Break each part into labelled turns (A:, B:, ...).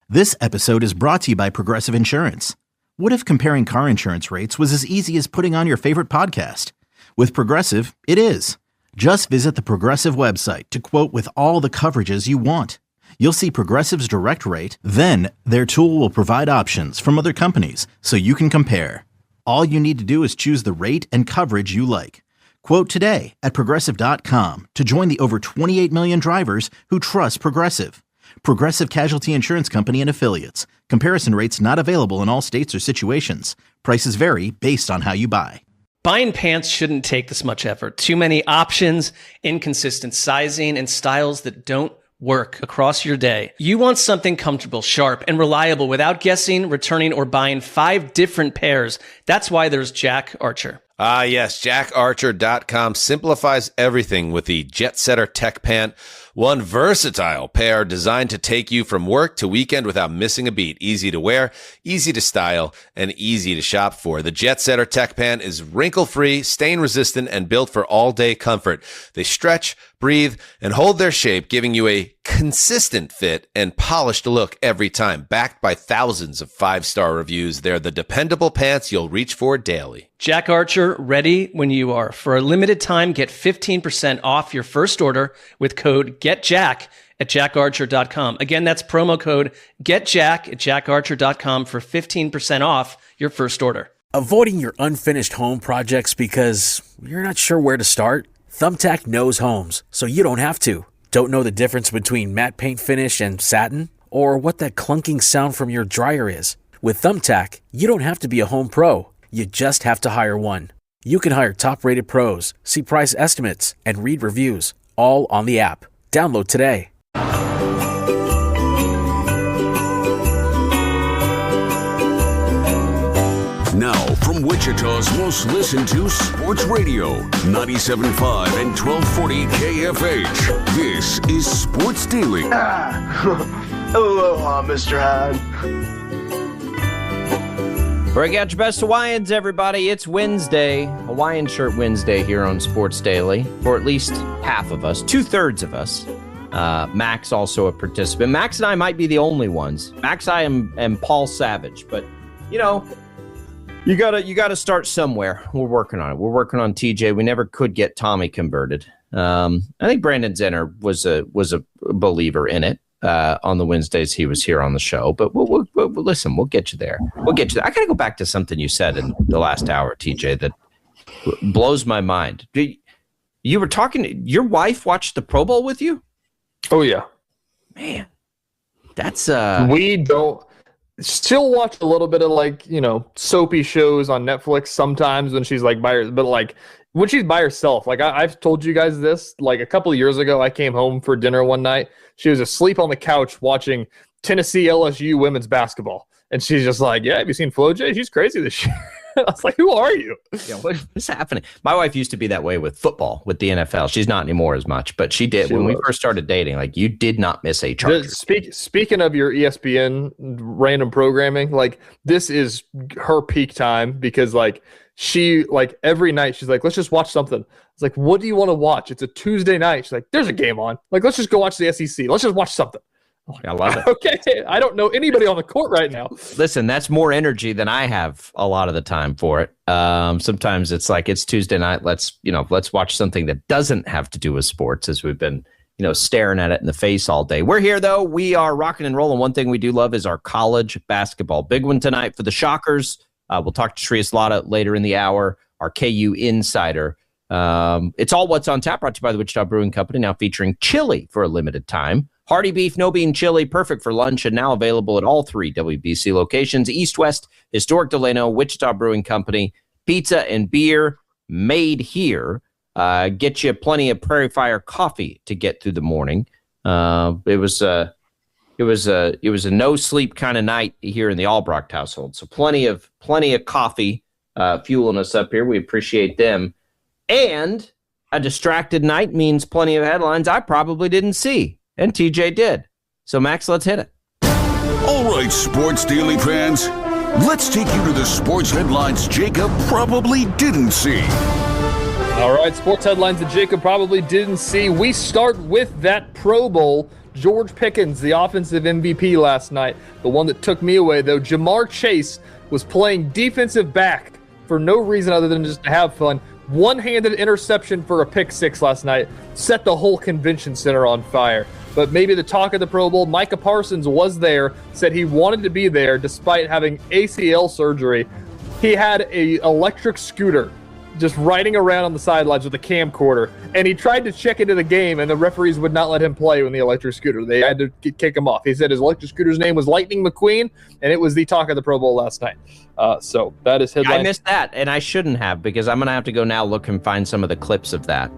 A: This episode is brought to you by Progressive Insurance. What if comparing car insurance rates was as easy as putting on your favorite podcast? With Progressive, it is. Just visit the Progressive website to quote with all the coverages you want. You'll see Progressive's direct rate, then their tool will provide options from other companies so you can compare. All you need to do is choose the rate and coverage you like. Quote today at Progressive.com to join the over 28 million drivers who trust Progressive. Progressive Casualty Insurance Company and Affiliates. Comparison rates not available in all states or situations. Prices vary based on how you buy.
B: Buying pants shouldn't take this much effort. Too many options, inconsistent sizing, and styles that don't work across your day. You want something comfortable, sharp, and reliable without guessing, returning, or buying 5 different pairs. That's why there's Jack Archer.
C: Ah, yes. JackArcher.com simplifies everything with the Jet Setter Tech Pant. One versatile pair designed to take you from work to weekend without missing a beat. Easy to wear, easy to style, and easy to shop for. The Jet Setter Tech Pant is wrinkle-free, stain-resistant, and built for all-day comfort. They stretch, breathe, and hold their shape, giving you a consistent fit and polished look every time. Backed by thousands of 5-star reviews, they're the dependable pants you'll reach for daily.
B: Jack Archer, ready when you are. For a limited time, get 15% off your first order with code GETJACK at jackarcher.com. Again, that's promo code GETJACK at jackarcher.com for 15% off your first order.
D: Avoiding your unfinished home projects because you're not sure where to start? Thumbtack knows homes, so you don't have to. Don't know the difference between matte paint finish and satin? Or what that clunking sound from your dryer is? With Thumbtack, you don't have to be a home pro. You just have to hire one. You can hire top-rated pros, see price estimates, and read reviews, all on the app. Download today.
E: Now, from Wichita's most listened to sports radio, 97.5 and 1240 KFH, this is Sports Daily.
F: Aloha, Mr. Hyde.
G: Break out your best Hawaiians, everybody. It's Wednesday, Hawaiian Shirt Wednesday here on Sports Daily for at least half of us, 2/3 of us. Max also a participant. Max and I might be the only ones. Max, I am Paul Savage, but you know, you gotta start somewhere. We're working on it. We're working on TJ. We never could get Tommy converted. I think Brandon Zenner was a believer in it. On the Wednesdays he was here on the show, but we'll listen, we'll get you there. I gotta go back to something you said in the last hour, TJ, that blows my mind. You were talking, your wife watched the Pro Bowl with you?
H: Oh yeah.
G: Man, that's
H: we don't still watch a little bit of, like, you know, soapy shows on Netflix sometimes when she's like by her, but like when she's by herself, like I've told you guys this, like a couple of years ago, I came home for dinner one night. She was asleep on the couch watching Tennessee LSU women's basketball. And she's just like, yeah, have you seen Flo J? She's crazy this year. I was like, who are you?
G: Yeah, what's happening? My wife used to be that way with football, with the NFL. She's not anymore as much, but she did. When we first started dating, like, you did not miss a Chargers.
H: Speaking of your ESPN random programming, like, this is her peak time because, like, she, like, every night she's like, let's just watch something. It's like, what do you want to watch? It's a Tuesday night. She's like, there's a game on. Like, let's just go watch the SEC. Let's just watch something.
G: I love it.
H: Okay, I don't know anybody on the court right now.
G: Listen, that's more energy than I have a lot of the time for it. Sometimes it's like, it's Tuesday night. Let's watch something that doesn't have to do with sports, as we've been, staring at it in the face all day. We're here, though. We are rocking and rolling. One thing we do love is our college basketball. Big one tonight for the Shockers. We'll talk to Shreya Slaughter later in the hour, our KU insider. It's all what's on tap, brought to you by the Wichita Brewing Company, now featuring chili for a limited time. Hearty beef, no bean chili, perfect for lunch, and now available at all 3 WBC locations: East, West, Historic Delano, Wichita Brewing Company. Pizza and beer made here. Get you plenty of Prairie Fire coffee to get through the morning. It was a no sleep kind of night here in the Albracht household. So plenty of coffee fueling us up here. We appreciate them. And a distracted night means plenty of headlines I probably didn't see. And TJ did. So, Max, let's hit it.
E: All right, Sports Daily fans, let's take you to the sports headlines Jacob probably didn't see.
H: All right, sports headlines that Jacob probably didn't see. We start with that Pro Bowl. George Pickens, the offensive MVP last night. The one that took me away, though, Jamar Chase was playing defensive back for no reason other than just to have fun. One-handed interception for a pick six last night. Set the whole convention center on fire. But maybe the talk of the Pro Bowl, Micah Parsons was there, said he wanted to be there despite having ACL surgery. He had a electric scooter just riding around on the sidelines with a camcorder, and he tried to check into the game, and the referees would not let him play on the electric scooter. They had to kick him off. He said his electric scooter's name was Lightning McQueen, and it was the talk of the Pro Bowl last night. So that is headline.
G: I missed that, and I shouldn't have, because I'm going to have to go now look and find some of the clips of that.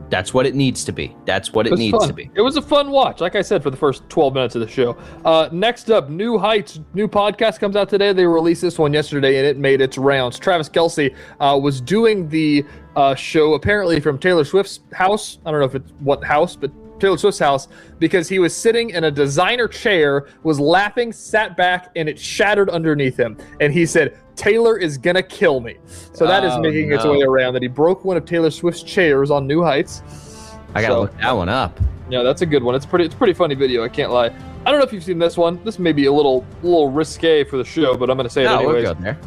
G: That's what it needs to be. That's what it needs to be.
H: It was a fun watch, like I said, for the first 12 minutes of the show. Next up, New Heights. New podcast comes out today. They released this one yesterday, and it made its rounds. Travis Kelce was doing the show apparently from Taylor Swift's house. I don't know if it's what house, but Taylor Swift's house, because he was sitting in a designer chair, was laughing, sat back, and it shattered underneath him. And he said, Taylor is going to kill me. So that is making its way around, that he broke one of Taylor Swift's chairs on New Heights.
G: I got to look that one up.
H: Yeah, that's a good one. It's pretty funny video, I can't lie. I don't know if you've seen this one. This may be a little risque for the show, but I'm going to say it anyways.
G: We're good there.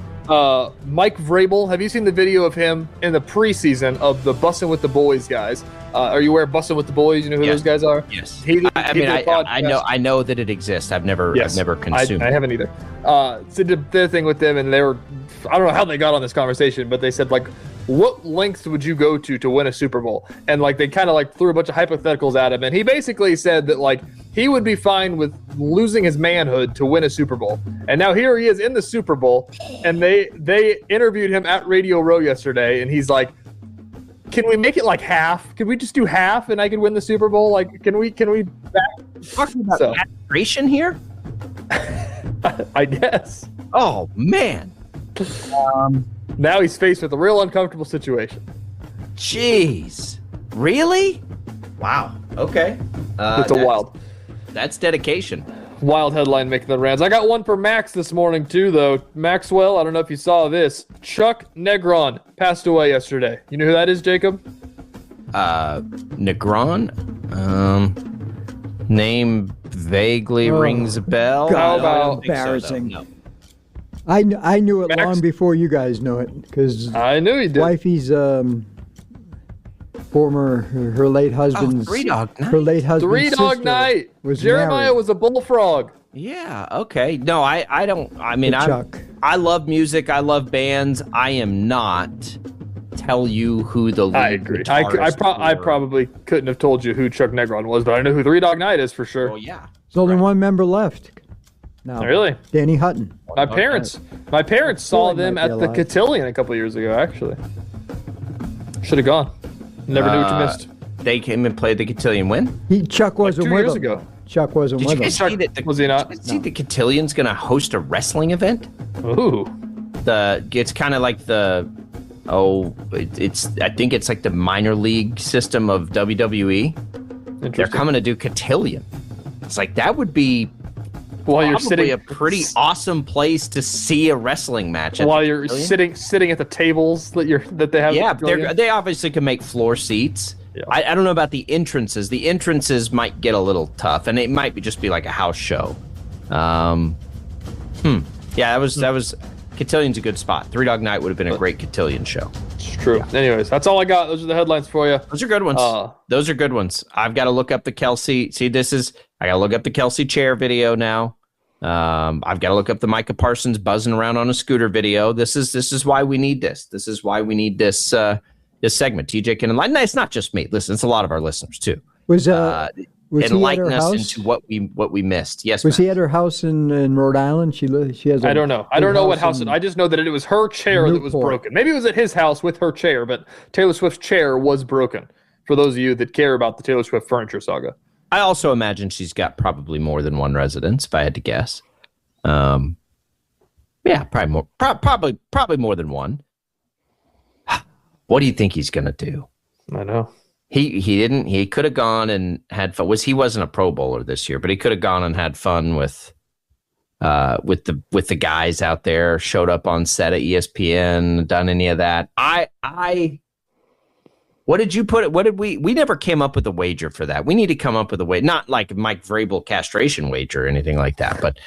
H: Mike Vrabel, have you seen the video of him in the preseason of the Bussin' with the Boys guys? Are you aware of Bussin' with the Boys? You know who those guys are?
G: Yes. I know that it exists. I've never consumed it.
H: I haven't either. So did their thing with them, and they were, I don't know how they got on this conversation, but they said, like, what lengths would you go to win a Super Bowl? And like they kind of like threw a bunch of hypotheticals at him, and he basically said that like he would be fine with losing his manhood to win a Super Bowl. And now here he is in the Super Bowl, and they interviewed him at Radio Row yesterday, and he's like, can we make it like half? Can we just do half and I could win the Super Bowl? Like, can we
G: talking about aspiration here?
H: I guess.
G: Oh man.
H: Now he's faced with a real uncomfortable situation.
G: Jeez. Really? Wow. Okay.
H: It's wild.
G: That's dedication.
H: Wild headline making the rounds. I got one for Max this morning too, though. Maxwell, I don't know if you saw this. Chuck Negron passed away yesterday. You know who that is, Jacob?
G: Negron? Name vaguely rings a bell.
H: How about
I: embarrassing?
G: So, no.
I: I knew it
H: Max?
I: long before you guys know it, because
H: I knew he did.
I: Wifey's her late husband's
G: Three Dog Night.
I: her late husband's
H: Three Dog
I: sister
H: Night.
I: was
H: Jeremiah
I: married
H: was a bullfrog.
G: Yeah, okay. No, I don't. I mean,
I: to Chuck.
G: I love music. I love bands. I am not tell you who the lead
H: I agree.
G: guitarist
H: I
G: or-
H: probably couldn't have told you who Chuck Negron was, but I know who Three Dog Night is for sure.
G: Oh, yeah.
I: There's only one member left now.
H: Really?
I: Danny Hutton.
H: My parents saw
I: he
H: them
I: might be
H: at the
I: alive.
H: Cotillion a couple of years ago, actually. Should have gone. Never knew what you missed.
G: They came and played the Cotillion when?
I: Chuck wasn't
H: 2
I: with
H: years
I: him.
H: ago.
I: Chuck wasn't
G: Did
I: with
G: you
I: him.
G: guys see that?
H: Was he not?
G: Did you see the Cotillion's going to host a wrestling event?
H: Ooh.
G: It's kind of like the I think it's like the minor league system of WWE. They're coming to do Cotillion. It's like that would be
H: while you're
G: probably
H: sitting
G: a pretty awesome place to see a wrestling match.
H: while you're sitting at the tables that they have.
G: Yeah,
H: at the Cotillion.
G: they obviously can make floor seats.
H: Yeah.
G: I don't know about the entrances. The entrances might get a little tough, and it might just be like a house show. Yeah, that was Cotillion's a good spot. Three Dog Night would have been a great Cotillion show.
H: It's true. Yeah. Anyways, that's all I got. Those are the headlines for you.
G: Those are good ones. Those are good ones. I've got to look up the Kelce. See, I got to look up the Kelce chair video now. I've got to look up the Micah Parsons buzzing around on a scooter video. This is why we need this. This is why we need this segment. TJ can enlighten. It's not just me. Listen, it's a lot of our listeners too.
I: Was he
G: enlighten
I: at her
G: us
I: house?
G: into what we missed. Yes.
I: Was
G: Matt.
I: he at her house in Rhode Island? She has.
H: I don't know. I don't know what house. I just know that it was her chair that was
I: Newport.
H: broken. Maybe it was at his house with her chair, but Taylor Swift's chair was broken. For those of you that care about the Taylor Swift furniture saga.
G: I also imagine she's got probably more than one residence, if I had to guess. Yeah, probably more. Probably more than one. What do you think he's gonna do?
H: I know.
G: He could have gone and had fun. He wasn't a Pro Bowler this year, but he could have gone and had fun with the guys out there. Showed up on set at ESPN, done any of that. What did you put? What did we never came up with a wager for that. We need to come up with a way, not like Mike Vrabel castration wager or anything like that, but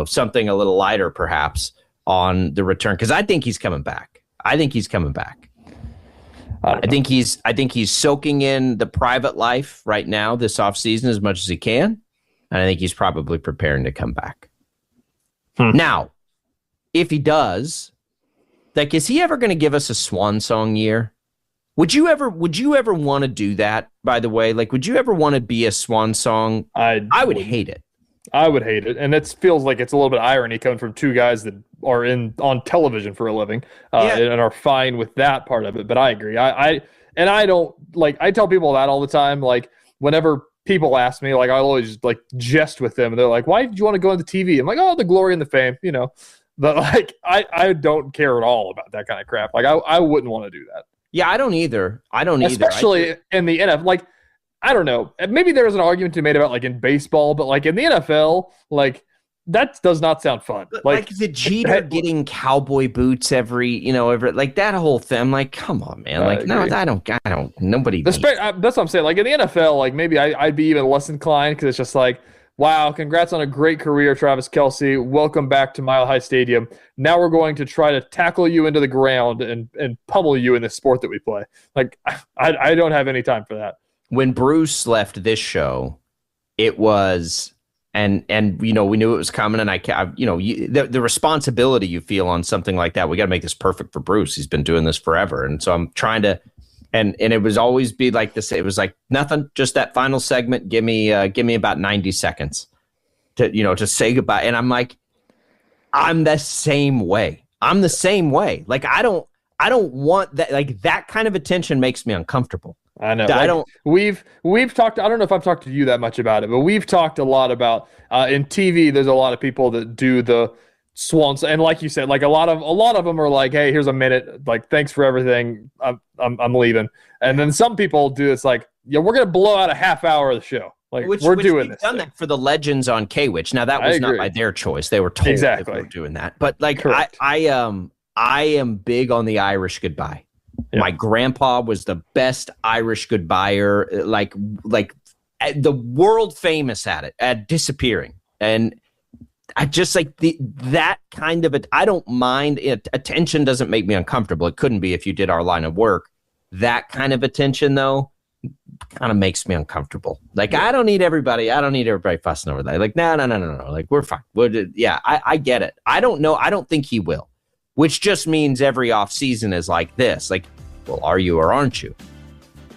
G: something a little lighter perhaps on the return. Cause I think he's coming back. I think he's soaking in the private life right now this offseason as much as he can. And I think he's probably preparing to come back. Now, if he does, like, is he ever going to give us a swan song year? Would you ever want to do that, by the way? Like, would you ever want to be a swan song? I would hate it.
H: I would hate it. And it feels like it's a little bit of irony coming from two guys that are on television for a living and are fine with that part of it. But I agree. I don't like, I tell people that all the time. Like, whenever people ask me, like, I always like jest with them. And they're like, why did you want to go into TV? I'm like, oh, the glory and the fame, But like, I don't care at all about that kind of crap. Like, I wouldn't want to do that.
G: Yeah, I don't either.
H: Especially in the NFL. Like, I don't know. Maybe there's an argument to be made about like in baseball, but like in the NFL, like that does not sound fun.
G: Like the Jeter getting cowboy boots every like that whole thing. I'm like, come on, man. Like, no, I don't. Nobody.
H: That's what I'm saying. Like in the NFL, like maybe I'd be even less inclined because it's just like, wow, congrats on a great career, Travis Kelce. Welcome back to Mile High Stadium. Now we're going to try to tackle you into the ground and pummel you in the sport that we play. Like, I don't have any time for that.
G: When Bruce left this show, it was, and we knew it was coming, and the responsibility you feel on something like that. We got to make this perfect for Bruce. He's been doing this forever, and so I'm trying to. And it was always be like this. It was like nothing, just that final segment. Give me about 90 seconds to say goodbye. And I'm like, I'm the same way. Like, I don't want that. Like, that kind of attention makes me uncomfortable.
H: I know. We've talked. I don't know if I've talked to you that much about it, but we've talked a lot about in TV. There's a lot of people that do the swans, and like you said, like a lot of them are like, hey, here's a minute, like, thanks for everything, I'm leaving. And then some people do it's like, yeah, we're gonna blow out a half hour of the show, like we're doing this.
G: Done that for the legends on K-Witch. Now that was not by their choice; they were told they were doing that. But like, I am big on the Irish goodbye. Yeah. My grandpa was the best Irish goodbyer, like the world famous at disappearing. And I just like that kind of I don't mind it. Attention doesn't make me uncomfortable. It couldn't be if you did our line of work. That kind of attention, though, kind of makes me uncomfortable. Like, I don't need everybody fussing over that. Like, no. Like, we're fine. I get it. I don't know. I don't think he will, which just means every offseason is like this. Like, well, are you or aren't you?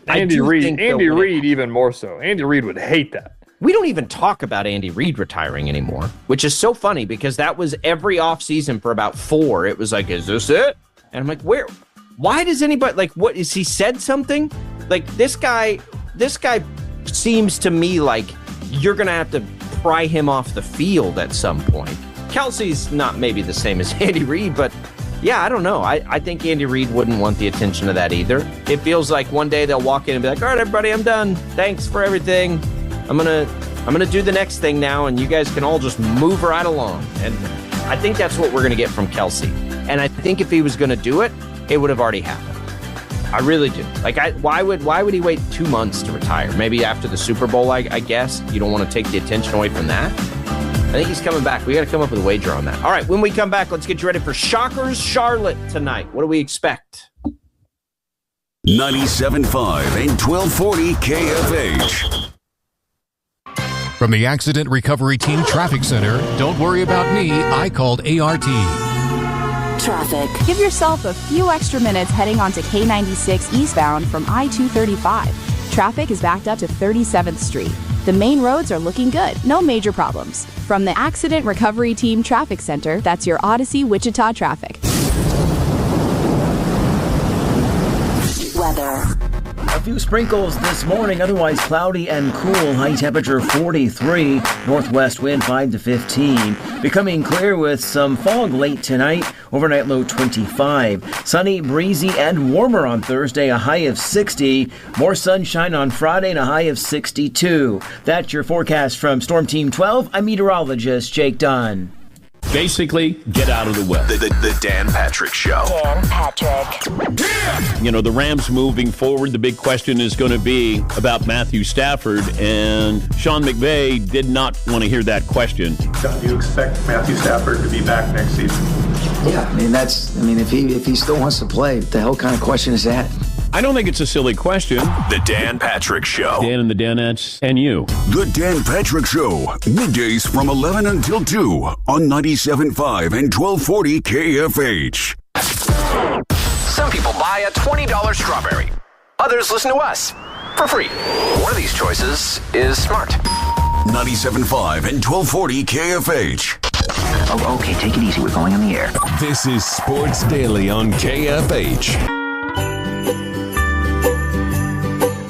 H: Andy Reid even more so. Andy Reid would hate that.
G: We don't even talk about Andy Reid retiring anymore, which is so funny because that was every offseason for about 4. It was like, is this it? And I'm like, where? Why does anybody, like, what, is he said something? Like, this guy seems to me like you're going to have to pry him off the field at some point. Kelsey's not maybe the same as Andy Reid, but yeah, I don't know. I think Andy Reid wouldn't want the attention of that either. It feels like one day they'll walk in and be like, all right, everybody, I'm done. Thanks for everything. I'm gonna do the next thing now, and you guys can all just move right along. And I think that's what we're gonna get from Kelce. And I think if he was gonna do it, it would have already happened. I really do. Like, why would he wait 2 months to retire? Maybe after the Super Bowl, I guess. You don't want to take the attention away from that. I think he's coming back. We got to come up with a wager on that. All right, when we come back, let's get you ready for Shockers Charlotte tonight. What do we expect?
E: 97.5 and 1240 KFH.
J: From the Accident Recovery Team Traffic Center, don't worry about me, I called ART.
K: Traffic. Give yourself a few extra minutes heading onto K96 eastbound from I-235. Traffic is backed up to 37th Street. The main roads are looking good. No major problems. From the Accident Recovery Team Traffic Center, that's your Odyssey Wichita traffic. Weather.
L: A few sprinkles this morning, otherwise cloudy and cool. High temperature 43, northwest wind 5 to 15. Becoming clear with some fog late tonight, overnight low 25. Sunny, breezy, and warmer on Thursday, a high of 60. More sunshine on Friday and a high of 62. That's your forecast from Storm Team 12. I'm meteorologist Jake Dunn.
M: Basically, get out of the way.
E: The Dan Patrick Show.
N: Dan Patrick.
M: You know, the Rams moving forward, the big question is going to be about Matthew Stafford, and Sean McVay did not want to hear that question.
O: Do you expect Matthew Stafford to be back next season?
P: Yeah, if he still wants to play, what the hell kind of question is that?
M: I don't think it's a silly question.
E: The Dan Patrick Show.
M: Dan and the Danettes and you.
E: The Dan Patrick Show. Middays from 11 until 2 on 97.5 and 1240 KFH.
Q: Some people buy a $20 strawberry. Others listen to us for free. One of these choices is smart.
E: 97.5 and 1240 KFH.
P: Oh, okay, take it easy. We're going on the air.
E: This is Sports Daily on KFH.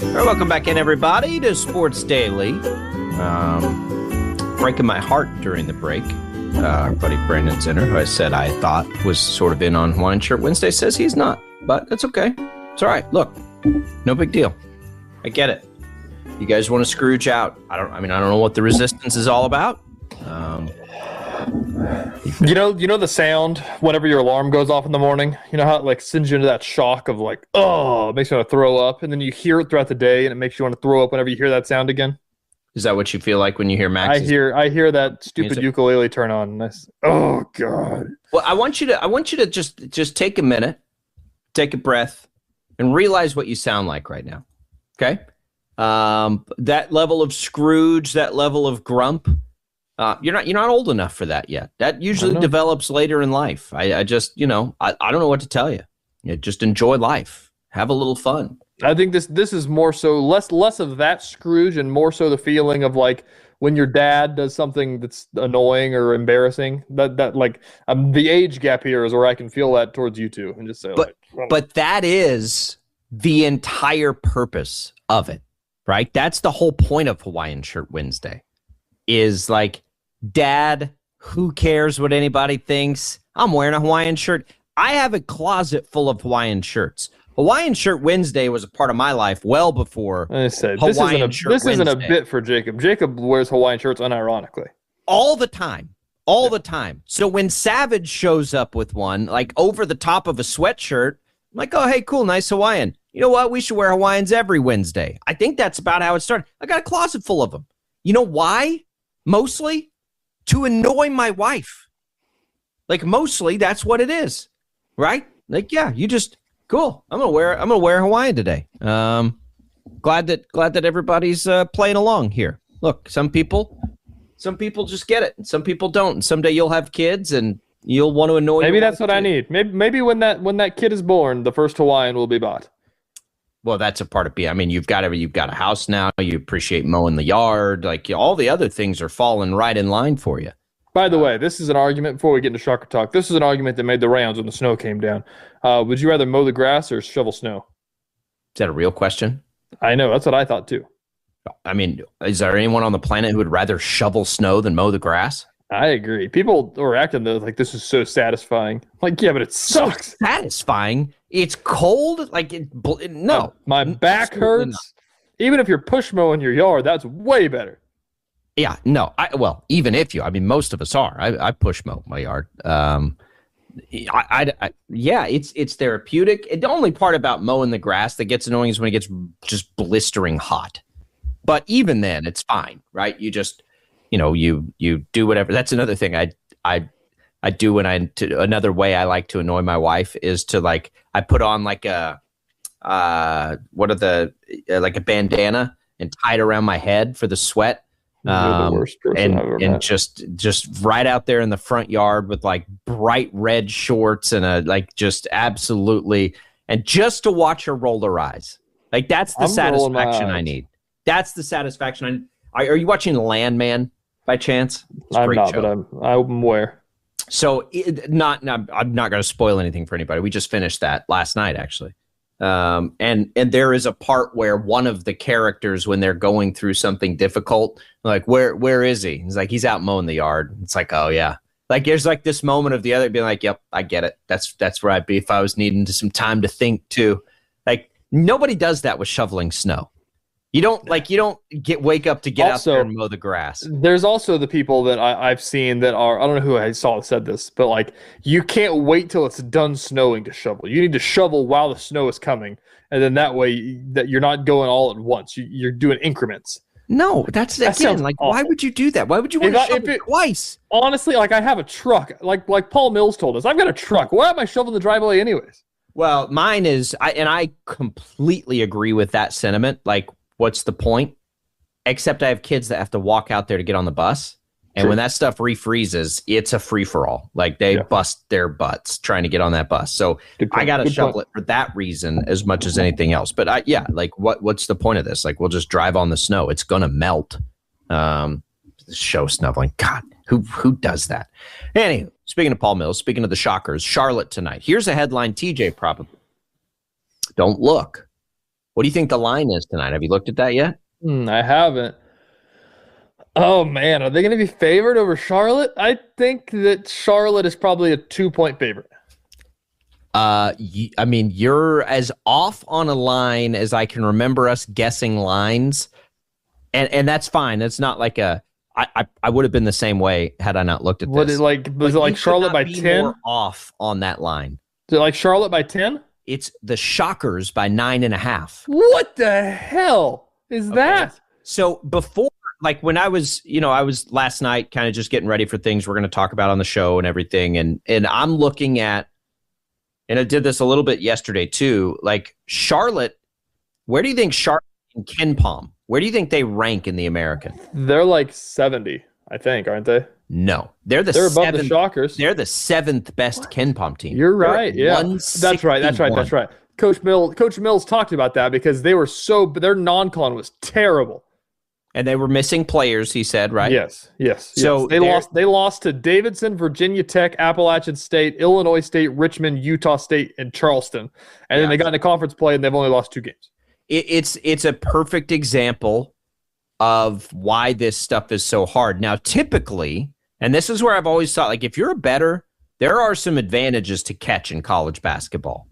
G: All right, welcome back in, everybody, to Sports Daily. Breaking my heart during the break. Our buddy Brandon Zinner, who I said I thought was sort of in on Hawaiian Shirt Wednesday, says he's not. But that's okay. It's all right. Look, no big deal. I get it. You guys want to Scrooge out. I don't know what the resistance is all about.
H: You know the sound whenever your alarm goes off in the morning? You know how it like sends you into that shock of like, oh, it makes you want to throw up, and then you hear it throughout the day and it makes you want to throw up whenever you hear that sound again?
G: Is that what you feel like when you hear Max?
H: I hear that stupid music? Ukulele turn on. Oh God.
G: Well, I want you to just take a minute, take a breath, and realize what you sound like right now. Okay? That level of Scrooge, that level of grump. You're not old enough for that yet. That usually develops later in life. I just, I don't know what to tell you. Just enjoy life. Have a little fun.
H: I think this is more so less of that Scrooge and more so the feeling of like when your dad does something that's annoying or embarrassing. That like the age gap here is where I can feel that towards you two and just say,
G: but that is the entire purpose of it, right? That's the whole point of Hawaiian Shirt Wednesday. Is like, Dad, who cares what anybody thinks? I'm wearing a Hawaiian shirt. I have a closet full of Hawaiian shirts. Hawaiian Shirt Wednesday was a part of my life well before
H: this isn't a bit for Jacob. Jacob wears Hawaiian shirts unironically.
G: All the time. All the time. So when Savage shows up with one, like over the top of a sweatshirt, I'm like, oh, hey, cool, nice Hawaiian. You know what? We should wear Hawaiians every Wednesday. I think that's about how it started. I got a closet full of them. You know why? Mostly to annoy my wife. Like mostly that's what it is, right? Like, yeah, you just cool. I'm gonna wear Hawaiian today. Glad that everybody's playing along here. Look, some people just get it, and some people don't. And someday you'll have kids, and you'll want to annoy.
H: Maybe that's what I need. Maybe when that kid is born, the first Hawaiian will be bought.
G: Well, that's a part of being. I mean, you've got a house now. You appreciate mowing the yard. Like all the other things are falling right in line for you.
H: By the way, this is an argument before we get into Shocker Talk. This is an argument that made the rounds when the snow came down. Would you rather mow the grass or shovel snow?
G: Is that a real question?
H: I know. That's what I thought too.
G: I mean, is there anyone on the planet who would rather shovel snow than mow the grass?
H: I agree. People are acting though like this is so satisfying. Like, yeah, but it sucks.
G: So satisfying. It's cold. Like, no.
H: My back hurts. Not. Even if you're push mowing your yard, that's way better.
G: Yeah, no. Even if most of us are. I push mow my yard. Yeah, it's therapeutic. The only part about mowing the grass that gets annoying is when it gets just blistering hot. But even then, it's fine, right? You just, you do whatever. That's another thing I do when another way I like to annoy my wife is to like, I put on like a like a bandana and tie it around my head for the sweat.
H: You're the worst person I've ever met.
G: just right out there in the front yard with like bright red shorts and just absolutely, and just to watch her roll her eyes. Like that's the satisfaction I need. That's the satisfaction. Are you watching Landman by chance?
H: I'm not, show. But I'm aware.
G: So I'm not going to spoil anything for anybody. We just finished that last night, actually. And there is a part where one of the characters, when they're going through something difficult, like, where is he? He's like, he's out mowing the yard. It's like, oh yeah. Like there's like this moment of the other being like, yep, I get it. That's where I'd be if I was needing some time to think too. Like nobody does that with shoveling snow. You don't wake up to get
H: Also,
G: out there and mow the grass.
H: There's also the people that I've seen that are, I don't know who I saw said this, but like, you can't wait till it's done snowing to shovel. You need to shovel while the snow is coming. And then that way that you're not going all at once. You're doing increments.
G: No, that's again, like, awful. Why would you do that? Why would you want to shovel it twice?
H: Honestly, like, I have a truck. Like Paul Mills told us, I've got a truck. Why am I shoveling the driveway anyways?
G: Well, mine is, I completely agree with that sentiment. Like, what's the point? Except I have kids that have to walk out there to get on the bus. And when that stuff refreezes, it's a free-for-all. Like, they bust their butts trying to get on that bus. So I got to shovel it for that reason as much as anything else. But what's the point of this? Like, we'll just drive on the snow. It's going to melt. Show snuffling. God, who does that? Anyway, speaking of Paul Mills, speaking of the Shockers, Charlotte tonight. Here's a headline TJ probably. Don't look. What do you think the line is tonight? Have you looked at that yet?
H: I haven't. Oh, man. Are they going to be favored over Charlotte? I think that Charlotte is probably a 2-point favorite.
G: I mean, you're as off on a line as I can remember us guessing lines. And that's fine. It's not like I would have been the same way had I not looked at this.
H: Was it like Charlotte by 10?
G: More off on that line.
H: Is it like Charlotte by 10?
G: It's the Shockers by 9.5.
H: What the hell is that?
G: So before, like when I was last night kind of just getting ready for things we're going to talk about on the show and everything. And I'm looking at, and I did this a little bit yesterday too, like Charlotte, where do you think Charlotte and KenPom, where do you think they rank in the American?
H: They're like 70, I think, aren't they?
G: No, they're
H: above the Shockers.
G: They're the 7th best KenPom team.
H: You're right. Yeah, that's right. Coach Mills talked about that because their non-con was terrible.
G: And they were missing players, he said, right?
H: Yes. So they lost to Davidson, Virginia Tech, Appalachian State, Illinois State, Richmond, Utah State, and Charleston. And then they got into conference play and they've only lost 2 games.
G: It's a perfect example of why this stuff is so hard. Now, typically, and this is where I've always thought, like, if you're a bettor, there are some advantages to catch in college basketball.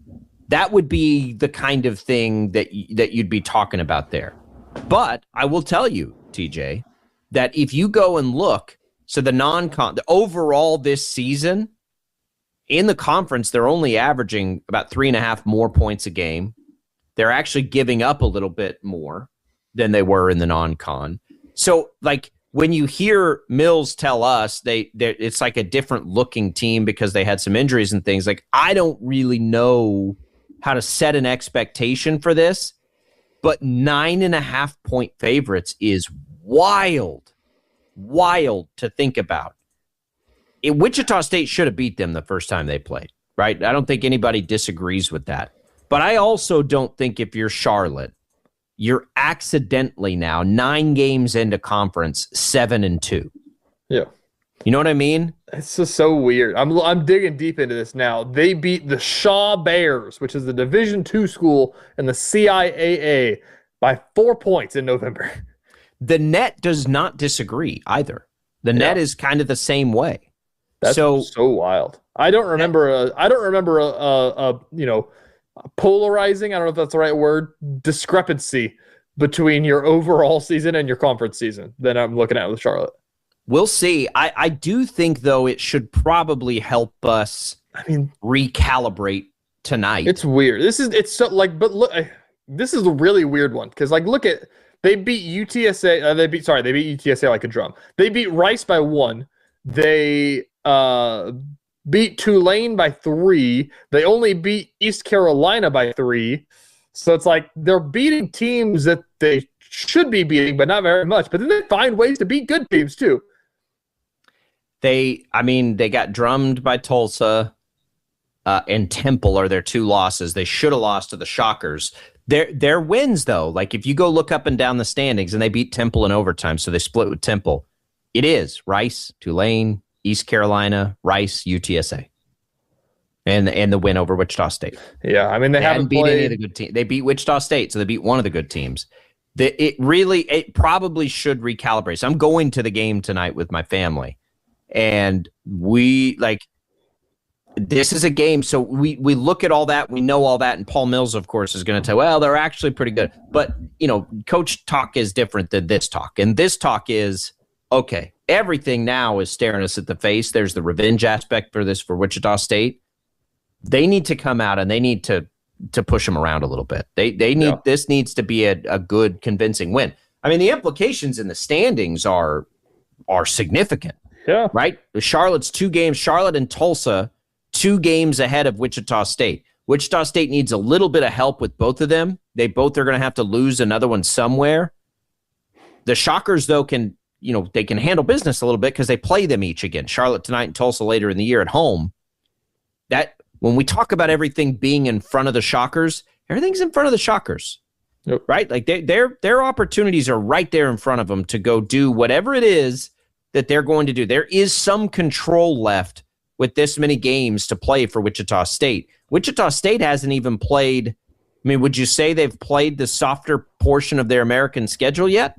G: That would be the kind of thing that you'd be talking about there. But I will tell you, TJ, that if you go and look, so the overall this season, in the conference, they're only averaging about 3.5 more points a game. They're actually giving up a little bit more than they were in the non-con. So, like, when you hear Mills tell us it's like a different looking team because they had some injuries and things, like, I don't really know how to set an expectation for this. But 9.5 point favorites is wild to think about. Wichita State should have beat them the first time they played, right? I don't think anybody disagrees with that. But I also don't think if you're Charlotte, you're accidentally now 9 games into conference 7-2.
H: Yeah.
G: You know what I mean?
H: It's just so weird. I'm digging deep into this now. They beat the Shaw Bears, which is the Division II school in the CIAA, by 4 points in November.
G: The net does not disagree either. The net is kind of the same way.
H: That's so wild. I don't remember a polarizing, I don't know if that's the right word, discrepancy between your overall season and your conference season that I'm looking at with Charlotte.
G: We'll see. I do think, though, it should probably help us recalibrate tonight.
H: It's weird. This is a really weird one because, like, look at, they beat UTSA. They beat UTSA like a drum. They beat Rice by 1. They beat Tulane by 3. They only beat East Carolina by 3. So it's like they're beating teams that they should be beating, but not very much. But then they find ways to beat good teams too.
G: They got drummed by Tulsa and Temple are their 2 losses. They should have lost to the Shockers. Their wins, though, like if you go look up and down the standings, and they beat Temple in overtime, so they split with Temple. It is Rice, Tulane, East Carolina, Rice, UTSA, and the win over Wichita State.
H: Yeah, I mean they haven't
G: beat any of the good teams. They beat Wichita State, so they beat one of the good teams. It probably should recalibrate. So I'm going to the game tonight with my family. And this is a game. So we look at all that, we know all that, and Paul Mills, of course, is going to tell, well, they're actually pretty good. But, coach talk is different than this talk. And this talk is, okay, everything now is staring us at the face. There's the revenge aspect for Wichita State. They need to come out and they need to push them around a little bit. This needs to be a good, convincing win. I mean, the implications in the standings are significant.
H: Yeah.
G: Right? Charlotte's 2 games, Charlotte and Tulsa, 2 games ahead of Wichita State. Wichita State needs a little bit of help with both of them. They both are going to have to lose another one somewhere. The Shockers, though, they can handle business a little bit because they play them each again. Charlotte tonight and Tulsa later in the year at home. That when we talk about everything being in front of the Shockers, everything's in front of the Shockers.
H: Yep.
G: Right? Like their opportunities are right there in front of them to go do whatever it is that they're going to do. There is some control left with this many games to play for Wichita State. Wichita State hasn't even played. I mean, would you say they've played the softer portion of their American schedule yet?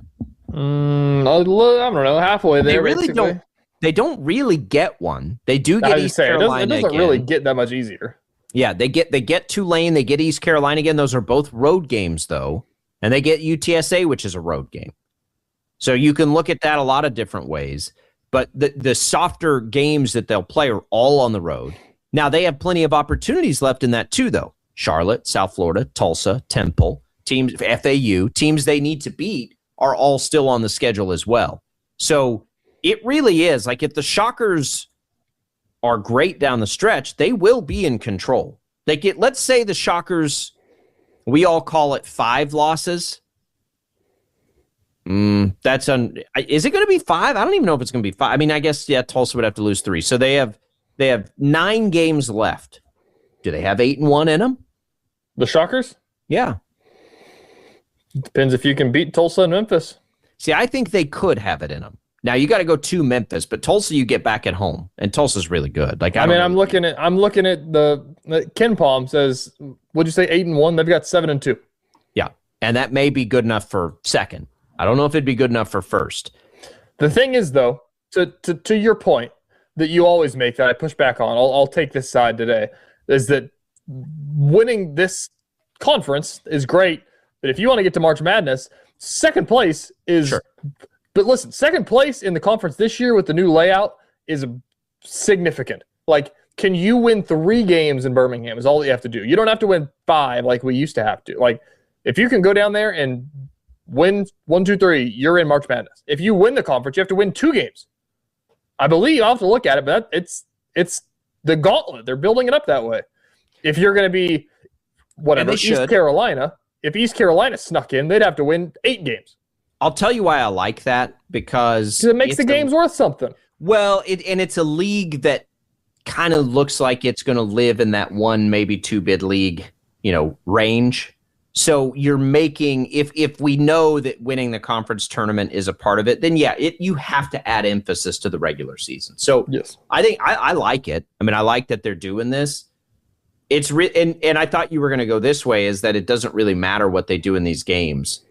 H: I don't know, halfway there.
G: They really don't. They don't really get one. They do get East Carolina.
H: It doesn't
G: again.
H: really get that much easier.
G: Yeah, they get Tulane, they get East Carolina again. Those are both road games, though, and they get UTSA, which is a road game. So you can look at that a lot of different ways. But the softer games that they'll play are all on the road. Now, they have plenty of opportunities left in that, too, though. Charlotte, South Florida, Tulsa, Temple, teams, FAU, teams they need to beat are all still on the schedule as well. So it really is. Like, if the Shockers are great down the stretch, they will be in control. Let's say the Shockers, we all call it 5 losses. Is it going to be 5? I don't even know if it's going to be 5. I mean, I guess, Tulsa would have to lose 3. So they have 9 games left. Do they have 8-1 in them?
H: The Shockers?
G: Yeah.
H: Depends if you can beat Tulsa and Memphis.
G: See, I think they could have it in them. Now you got to go to Memphis, but Tulsa you get back at home, and Tulsa's really good. Like
H: I'm looking at the Ken Palm says, what'd you say, 8-1? They've got 7-2.
G: Yeah, and that may be good enough for second. I don't know if it'd be good enough for first.
H: The thing is, though, to your point that you always make that I push back on, I'll take this side today, is that winning this conference is great, but if you want to get to March Madness, second place is sure. But listen, second place in the conference this year with the new layout is significant. Like, can you win 3 games in Birmingham is all you have to do. You don't have to win 5 like we used to have to. Like, if you can go down there and win 1, 2, 3, you're in March Madness. If you win the conference, you have to win 2 games. I believe, I'll have to look at it, but it's the gauntlet. They're building it up that way. If you're going to be, East Carolina, if East Carolina snuck in, they'd have to win 8 games.
G: I'll tell you why I like that, because
H: it makes the games worth something.
G: Well, it's a league that kind of looks like it's going to live in that 1, maybe 2 bid league, range. So you're making, if we know that winning the conference tournament is a part of it, then you have to add emphasis to the regular season. So
H: yes,
G: I think I like it. I mean, I like that they're doing this. It's and I thought you were going to go this way, is that it doesn't really matter what they do in these games.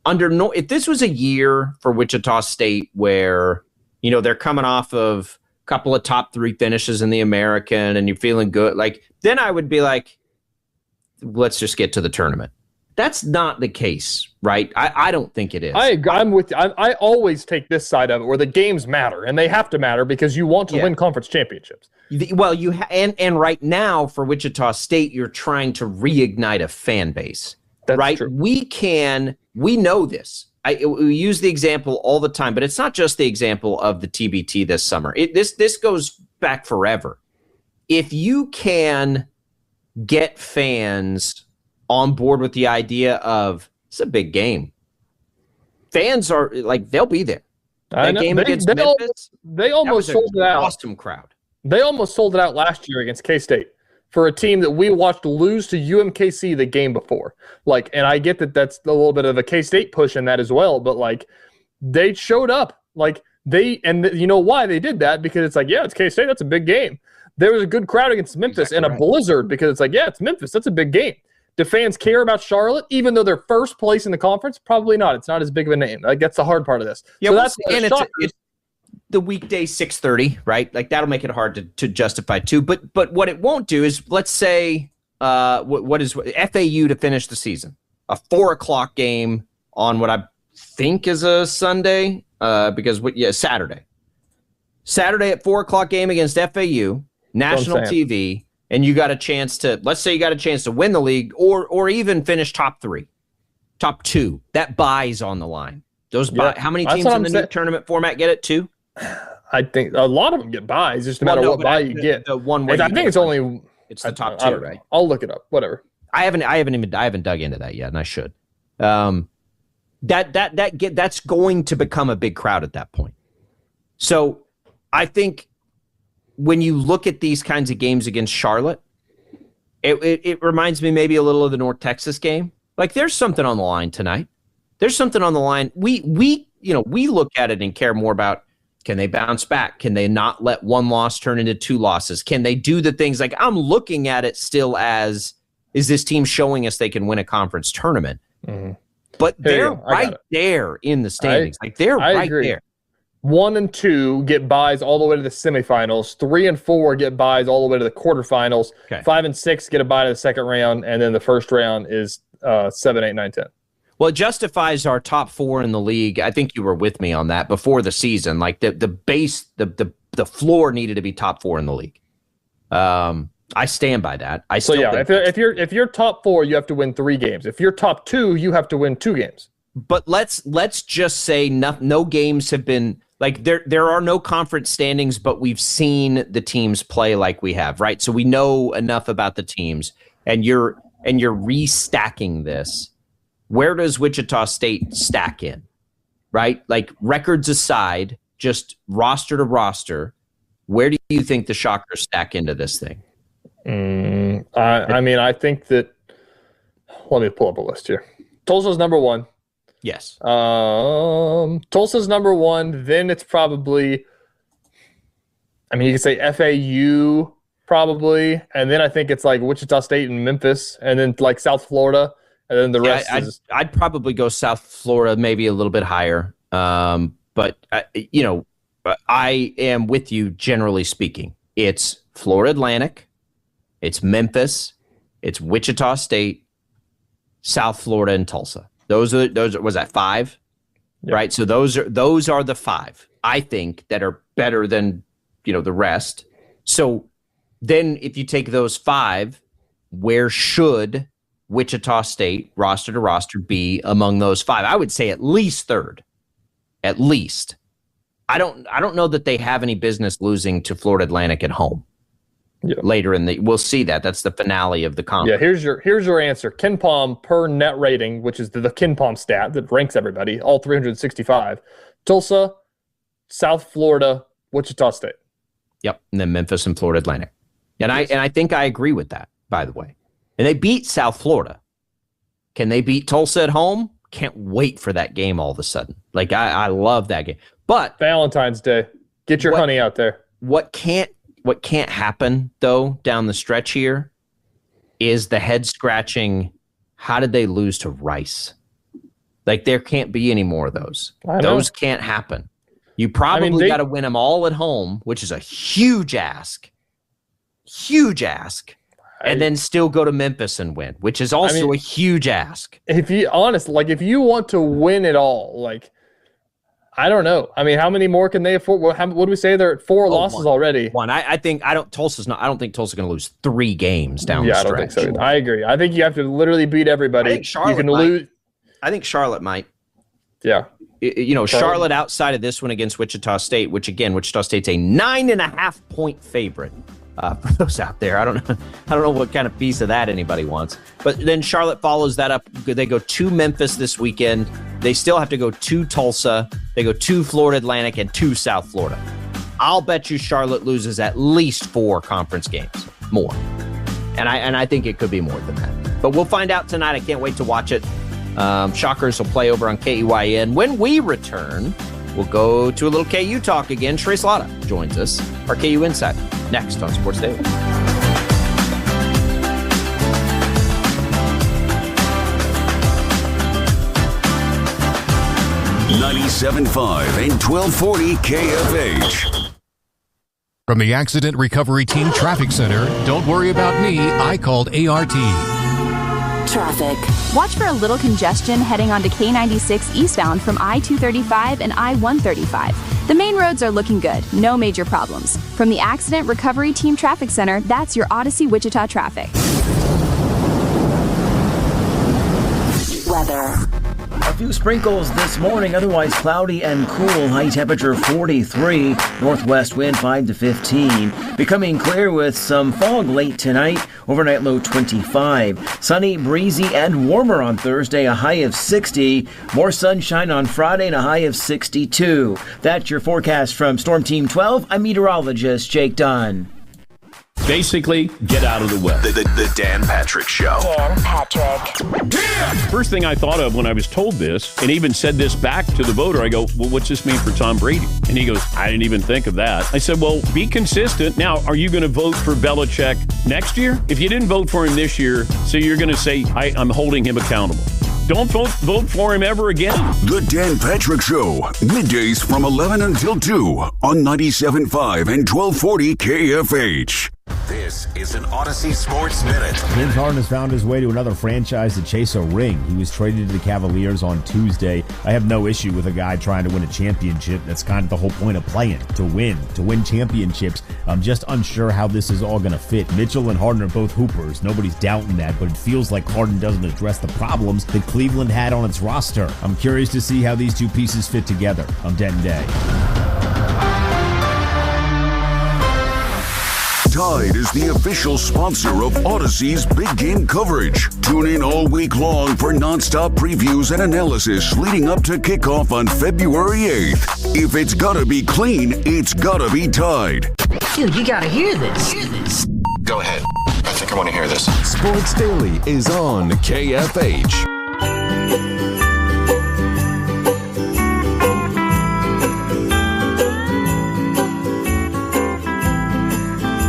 G: If this was a year for Wichita State where, they're coming off of a couple of top 3 finishes in the American and you're feeling good, then I would be like, let's just get to the tournament. That's not the case, right? I don't think it is.
H: I'm with you. I always take this side of it where the games matter, and they have to matter because you want to win conference championships.
G: Well, and right now for Wichita State, you're trying to reignite a fan base.
H: That's
G: right?
H: True.
G: We know this. We use the example all the time, but it's not just the example of the TBT this summer. This goes back forever. If you can get fans on board with the idea of it's a big game, fans are they'll be there. That game against Memphis,
H: they almost sold it out.
G: Awesome crowd.
H: They almost sold it out last year against K-State for a team that we watched lose to UMKC the game before. And I get that that's a little bit of a K-State push in that as well, but they showed up. You know why they did that? Because it's it's K-State, that's a big game. There was a good crowd against Memphis and a blizzard because it's it's Memphis, that's a big game. Do fans care about Charlotte, even though they're first place in the conference? Probably not. It's not as big of a name. That's the hard part of this.
G: Yeah,
H: so that's
G: the weekday 6:30, right? Like that'll make it hard to justify too. But what it won't do is, let's say, what is FAU to finish the season? A 4:00 game on what I think is a Sunday, Saturday. Saturday at 4:00 game against FAU, national TV, and you got a chance to, let's say you got a chance to win the league or even finish top 3, top 2. That buys on the line. Those buy. How many teams in the new tournament format get it? 2?
H: I think a lot of them get buys, just no matter what buy you get.
G: The one
H: I think it's only
G: the top 2, right?
H: I'll look it up. Whatever.
G: I haven't dug into that yet, and I should. That's going to become a big crowd at that point. So I think when you look at these kinds of games against Charlotte, it reminds me maybe a little of the North Texas game. Like there's something on the line tonight. There's something on the line. We look at it and care more about, can they bounce back? Can they not let one loss turn into 2 losses? Can they do the things like I'm looking at it still is this team showing us they can win a conference tournament? Mm-hmm. But they're right there in the standings. They're right there.
H: 1 and 2 get buys all the way to the semifinals. 3 and 4 get buys all the way to the quarterfinals. Okay. 5 and 6 get a bye to the second round, and then the first round is 7, 8, 9, 10.
G: Well, it justifies our top 4 in the league. I think you were with me on that before the season. Like the base, the floor needed to be top 4 in the league. I stand by that.
H: If you're top 4, you have to win 3 games. If you're top 2, you have to win 2 games.
G: But let's just say no games have been like there are no conference standings, but we've seen the teams play like we have, right? So we know enough about the teams, and you're restacking this. Where does Wichita State stack in, right? Like records aside, just roster to roster, where do you think the Shockers stack into this thing?
H: I think that. Let me pull up a list here. Tulsa's number 1.
G: Yes.
H: Tulsa's number 1. Then it's probably. You can say FAU probably, and then I think it's like Wichita State and Memphis, and then like South Florida. And then the rest
G: I'd probably go South Florida, maybe a little bit higher. But I am with you generally speaking. It's Florida Atlantic, it's Memphis, it's Wichita State, South Florida, and Tulsa. Those was that 5? Yep. Right? So those are the 5, I think, that are better than the rest. So then if you take those 5, where should Wichita State, roster to roster, be among those 5? I would say at least 3rd. At least. I don't know that they have any business losing to Florida Atlantic at home. Yeah. Later we'll see that. That's the finale of the conference.
H: Yeah, here's your answer. KenPom per net rating, which is the KenPom stat that ranks everybody, all 365. Tulsa, South Florida, Wichita State.
G: Yep, and then Memphis and Florida Atlantic. And I think I agree with that, by the way. And they beat South Florida. Can they beat Tulsa at home? Can't wait for that game all of a sudden. Like, I love that game. But
H: Valentine's Day. Get your honey out there.
G: What can't happen, though, down the stretch here is the head-scratching, how did they lose to Rice? Like, there can't be any more of those. Those can't happen. You probably got to win them all at home, which is a huge ask. Huge ask. And then still go to Memphis and win, which is also a huge ask.
H: If you want to win it all, I don't know. How many more can they afford? What do we say? They're at 4 losses already.
G: 1. I don't think Tulsa's going to lose 3 games down the stretch.
H: I don't think so. I agree. I think you have to literally beat everybody.
G: I think Charlotte lose. I think Charlotte might.
H: Yeah.
G: Charlotte outside of this one against Wichita State, which again, Wichita State's a 9.5-point favorite. For those out there, I don't know what kind of piece of that anybody wants. But then Charlotte follows that up. They go to Memphis this weekend. They still have to go to Tulsa. They go to Florida Atlantic and to South Florida. I'll bet you Charlotte loses at least 4 conference games more, and I think it could be more than that. But we'll find out tonight. I can't wait to watch it. Shockers will play over on KEYN. When we return, we'll go to a little KU talk again. Trace Lotta joins us, our KU Insider, next on Sports Daily.
E: 97.5 and 1240 KFH.
J: From the Accident Recovery Team Traffic Center, don't worry about me, I called ART.
K: Traffic. Watch for a little congestion heading onto K96 eastbound from I-235 and I-135. The main roads are looking good. No major problems. From the Accident Recovery Team Traffic Center, that's your Odyssey Wichita traffic.
L: Weather. A few sprinkles this morning, otherwise cloudy and cool. High temperature 43. Northwest wind 5 to 15. Becoming clear with some fog late tonight. Overnight low 25. Sunny, breezy, and warmer on Thursday, a high of 60. More sunshine on Friday and a high of 62. That's your forecast from Storm Team 12. I'm meteorologist Jake Dunn.
M: Basically, get out of the way.
Q: The Dan Patrick Show.
N: Dan Patrick.
M: First thing I thought of when I was told this, and even said this back to the voter, I go, well, what's this mean for Tom Brady? And he goes, I didn't even think of that. I said, well, be consistent. Now, are you going to vote for Belichick next year? If you didn't vote for him this year, so you're going to say, I'm holding him accountable. Don't vote for him ever again.
E: The Dan Patrick Show, middays from 11 until 2 on 97.5 and 1240 KFH.
Q: This is an Odyssey Sports Minute.
R: James Harden has found his way to another franchise to chase a ring. He was traded to the Cavaliers on Tuesday. I have no issue with a guy trying to win a championship. That's kind of the whole point of playing, to win championships. I'm just unsure how this is all going to fit. Mitchell and Harden are both hoopers. Nobody's doubting that, but it feels like Harden doesn't address the problems that Cleveland had on its roster. I'm curious to see how these two pieces fit together. I'm Denton Day.
E: Tide is the official sponsor of Odyssey's big game coverage. Tune in all week long for nonstop previews and analysis leading up to kickoff on February 8th. If it's gotta be clean, it's gotta be Tide.
L: Dude, you gotta hear this.
Q: Go ahead. I think I want to hear this.
S: Sports Daily is on KFH.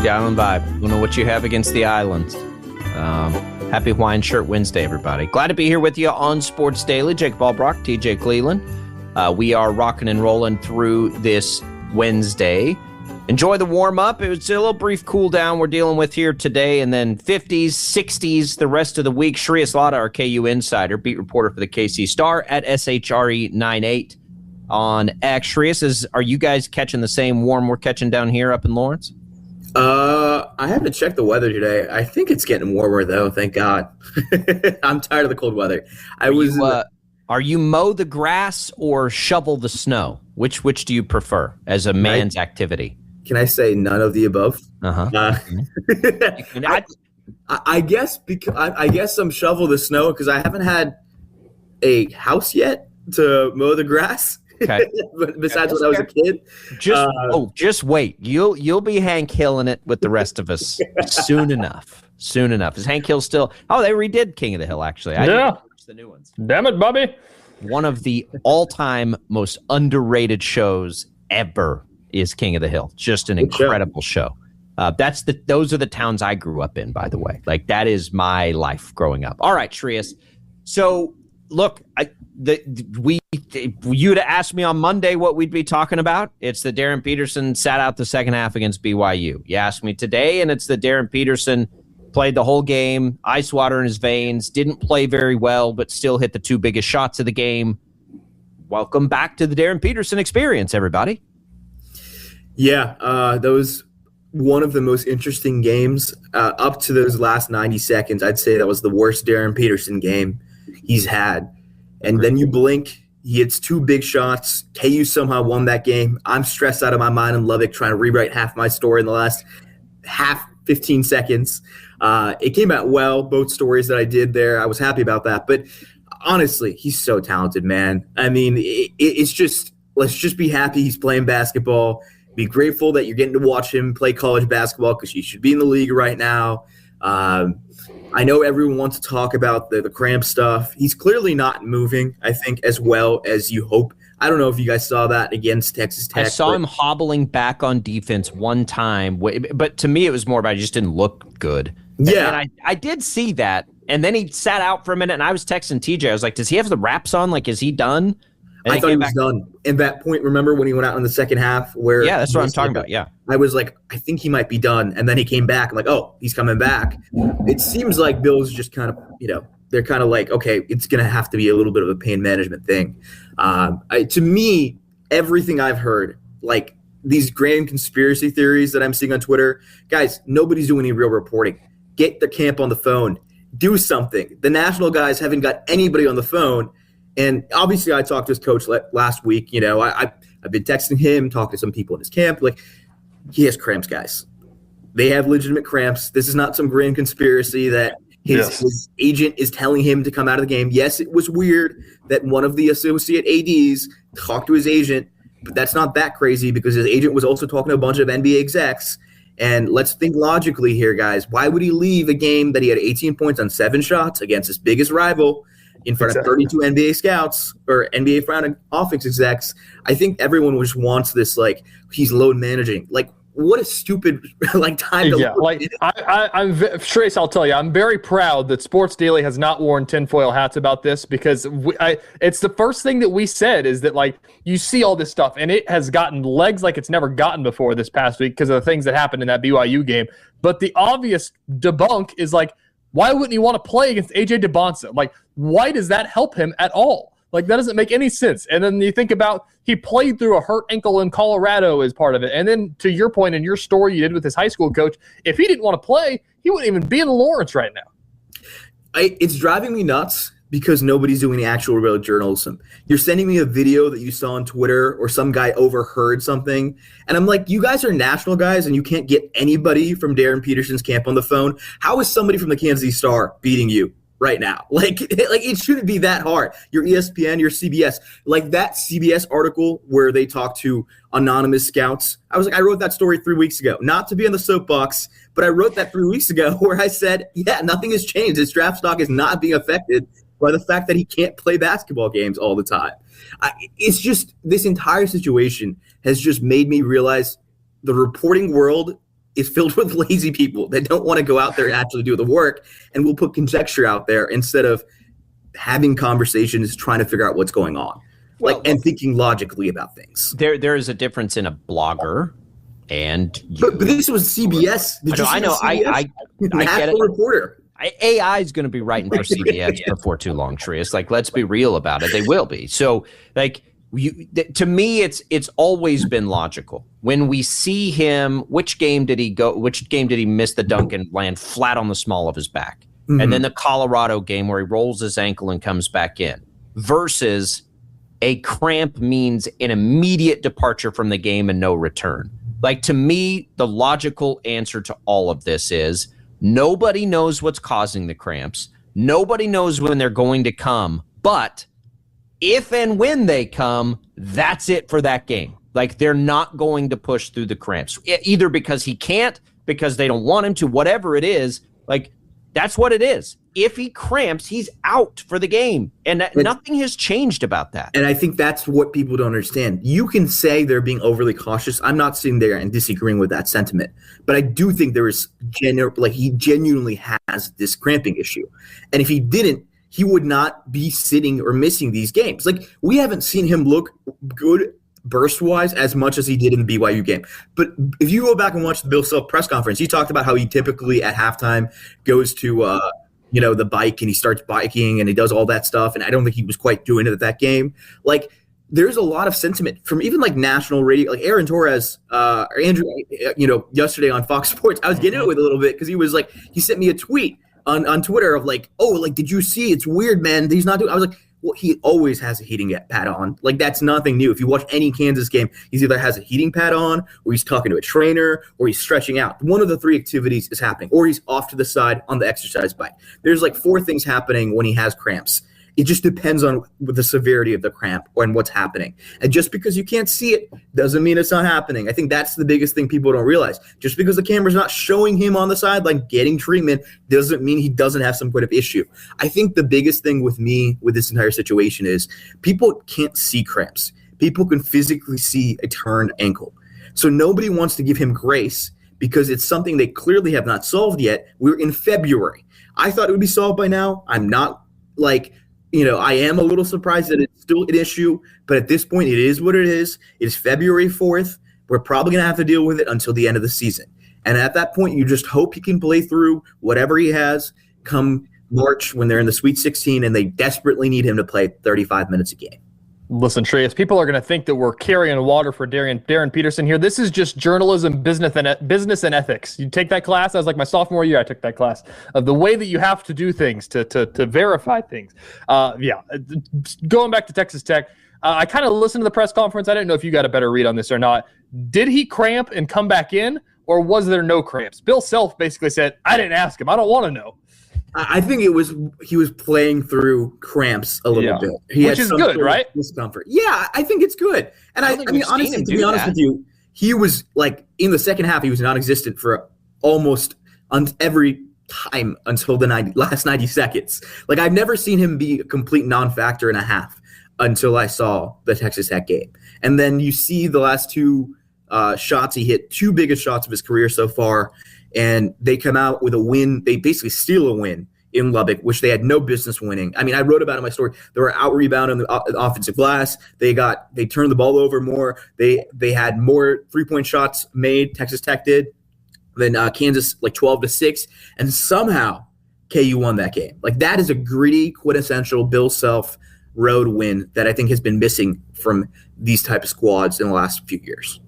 G: The Island Vibe. I don't know what you have against the islands. Happy Hawaiian Shirt Wednesday, everybody. Glad to be here with you on Sports Daily. Jake Albracht, TJ Cleveland. We are rocking and rolling through this Wednesday. Enjoy the warm-up. It was a little brief cool-down we're dealing with here today, and then 50s, 60s the rest of the week. Shreyas Laddha, our KU insider, beat reporter for the KC Star at SHRE98 on X. Shreyas, are you guys catching the same warm we're catching down here up in Lawrence?
T: I haven't checked the weather today. I think it's getting warmer though. Thank God. I'm tired of the cold weather.
G: Are you mow the grass or shovel the snow? Which do you prefer as a man's activity?
T: Can I say none of the above? I guess I guess I'm shovel the snow because I haven't had a house yet to mow the grass.
G: Okay.
T: But besides when I was a kid,
G: just wait. You'll be Hank Hilling it with the rest of us soon enough. Soon enough. Is Hank Hill still? Oh, they redid King of the Hill. Actually, I didn't watch the new ones.
H: Damn it, Bobby!
G: One of the all-time most underrated shows ever is King of the Hill. Just an incredible show. Those are the towns I grew up in, by the way. Like that is my life growing up. All right, Shreyas. So look, you'd asked me on Monday what we'd be talking about. It's the Darren Peterson sat out the second half against BYU. You asked me today, and it's the Darren Peterson played the whole game, ice water in his veins, didn't play very well, but still hit the two biggest shots of the game. Welcome back to the Darren Peterson experience, everybody.
T: Yeah, that was one of the most interesting games up to those last 90 seconds. I'd say that was the worst Darren Peterson game he's had. And then you blink, he hits two big shots. KU somehow won that game. I'm stressed out of my mind in Lubbock trying to rewrite half my story in the last 15 seconds. It came out well, both stories that I did there. I was happy about that. But honestly, he's so talented, man. I mean, it's just let's just be happy he's playing basketball. Be grateful that you're getting to watch him play college basketball because he should be in the league right now. I know everyone wants to talk about the cramp stuff. He's clearly not moving, I think, as well as you hope. I don't know if you guys saw that against Texas Tech.
G: I saw him hobbling back on defense one time, but to me it was more about he just didn't look good.
T: Yeah.
G: And I did see that, and then he sat out for a minute, and I was texting TJ. I was like, does he have the wraps on? Like, is he done? And
T: I thought he was done. And that point, remember when he went out in the second half where
G: yeah, that's what I'm talking about. Yeah.
T: I was like, I think he might be done. And then he came back. I'm like, oh, he's coming back. It seems like Bill's just kind of, they're kind of like, okay, it's going to have to be a little bit of a pain management thing. To me, everything I've heard, like these grand conspiracy theories that I'm seeing on Twitter, guys, nobody's doing any real reporting. Get the camp on the phone. Do something. The national guys haven't got anybody on the phone. And obviously I talked to his coach last week. I've been texting him, talking to some people in his camp. Like, he has cramps, guys. They have legitimate cramps. This is not some grand conspiracy that his agent is telling him to come out of the game. Yes, it was weird that one of the associate ADs talked to his agent, but that's not that crazy because his agent was also talking to a bunch of NBA execs. And let's think logically here, guys. Why would he leave a game that he had 18 points on 7 shots against his biggest rival in front of 32 NBA scouts or NBA front office execs? I think everyone just wants this, like, he's load managing. Like, what a stupid time to
H: I'm Trace, I'll tell you, I'm very proud that Sports Daily has not worn tinfoil hats about this because it's the first thing that we said is that, like, you see all this stuff and it has gotten legs like it's never gotten before this past week because of the things that happened in that BYU game. But the obvious debunk is, like, why wouldn't he want to play against AJ DeBonsa? Like, why does that help him at all? Like, that doesn't make any sense. And then you think about he played through a hurt ankle in Colorado as part of it. And then to your point in your story you did with his high school coach, if he didn't want to play, he wouldn't even be in Lawrence right now.
T: It's driving me nuts because nobody's doing the actual real journalism. You're sending me a video that you saw on Twitter or some guy overheard something. And I'm like, you guys are national guys and you can't get anybody from Darren Peterson's camp on the phone. How is somebody from the Kansas City Star beating you right now? Like it shouldn't be that hard. Your ESPN, your CBS, like that CBS article where they talk to anonymous scouts. I wrote that story 3 weeks ago, not to be on the soapbox, but I wrote that 3 weeks ago where I said, yeah, nothing has changed. His draft stock is not being affected by the fact that he can't play basketball games all the time. It's just, this entire situation has just made me realize the reporting world is filled with lazy people that don't want to go out there and actually do the work, and will put conjecture out there instead of having conversations, trying to figure out what's going on, and thinking logically about things.
G: There is a difference in a blogger and
T: but this was CBS.
G: I know. I get it.
T: Reporter.
G: AI is going to be writing for CBS before too long, Trey. It's like, let's be real about it. They will be. So, like, to me, it's always been logical. When we see him, which game did he miss the dunk and land flat on the small of his back? Mm-hmm. And then the Colorado game where he rolls his ankle and comes back in, versus a cramp means an immediate departure from the game and no return. Like, to me, the logical answer to all of this is nobody knows what's causing the cramps. Nobody knows when they're going to come, but if and when they come, that's it for that game. Like, they're not going to push through the cramps, either because he can't, because they don't want him to, whatever it is. Like, that's what it is. If he cramps, he's out for the game. And nothing has changed about that.
T: And I think that's what people don't understand. You can say they're being overly cautious. I'm not sitting there and disagreeing with that sentiment. But I do think there is he genuinely has this cramping issue. And if he didn't, he would not be sitting or missing these games. Like, we haven't seen him look good burst-wise as much as he did in the BYU game. But if you go back and watch the Bill Self press conference, he talked about how he typically at halftime goes to the bike and he starts biking and he does all that stuff. And I don't think he was quite doing it at that game. Like, there's a lot of sentiment from even like national radio, like Aaron Torres, or Andrew, yesterday on Fox Sports. I was getting it with a little bit because he was like, he sent me a tweet on Twitter of like, oh, like, did you see? It's weird, man. He's not doing. I was like, well, he always has a heating pad on. Like, that's nothing new. If you watch any Kansas game, he's either has a heating pad on, or he's talking to a trainer, or he's stretching out. One of the three activities is happening, or he's off to the side on the exercise bike. There's like 4 things happening when he has cramps. It just depends on the severity of the cramp and what's happening. And just because you can't see it doesn't mean it's not happening. I think that's the biggest thing people don't realize. Just because the camera's not showing him on the sideline getting treatment doesn't mean he doesn't have some kind of issue. I think the biggest thing with me with this entire situation is people can't see cramps. People can physically see a turned ankle. So nobody wants to give him grace because it's something they clearly have not solved yet. We're in February. I thought it would be solved by now. I'm not like – I am a little surprised that it's still an issue, but at this point, it is what it is. It's February 4th. We're probably going to have to deal with it until the end of the season. And at that point, you just hope he can play through whatever he has come March when they're in the Sweet 16 and they desperately need him to play 35 minutes a game.
H: Listen, Shreyas, people are going to think that we're carrying water for Darren Peterson here. This is just journalism, business, and ethics. You take that class. I was like my sophomore year, I took that class of the way that you have to do things to verify things. Going back to Texas Tech, I kind of listened to the press conference. I didn't know if you got a better read on this or not. Did he cramp and come back in, or was there no cramps? Bill Self basically said, I didn't ask him. I don't want to know.
T: I think he was playing through cramps a little bit.
H: Which is good, right?
T: Discomfort. Yeah, I think it's good. And I mean, honestly, to be honest with you, he was like in the second half, he was non-existent for almost every time until the last 90 seconds. Like I've never seen him be a complete non-factor in a half until I saw the Texas Tech game. And then you see the last two shots, he hit two biggest shots of his career so far. And they come out with a win. They basically steal a win in Lubbock, which they had no business winning. I mean, I wrote about it in my story. They were out-rebounded on the offensive glass. They turned the ball over more. They had more three-point shots made, Texas Tech did, than Kansas, like 12-6. And somehow KU won that game. Like that is a gritty, quintessential Bill Self road win that I think has been missing from these type of squads in the last few years.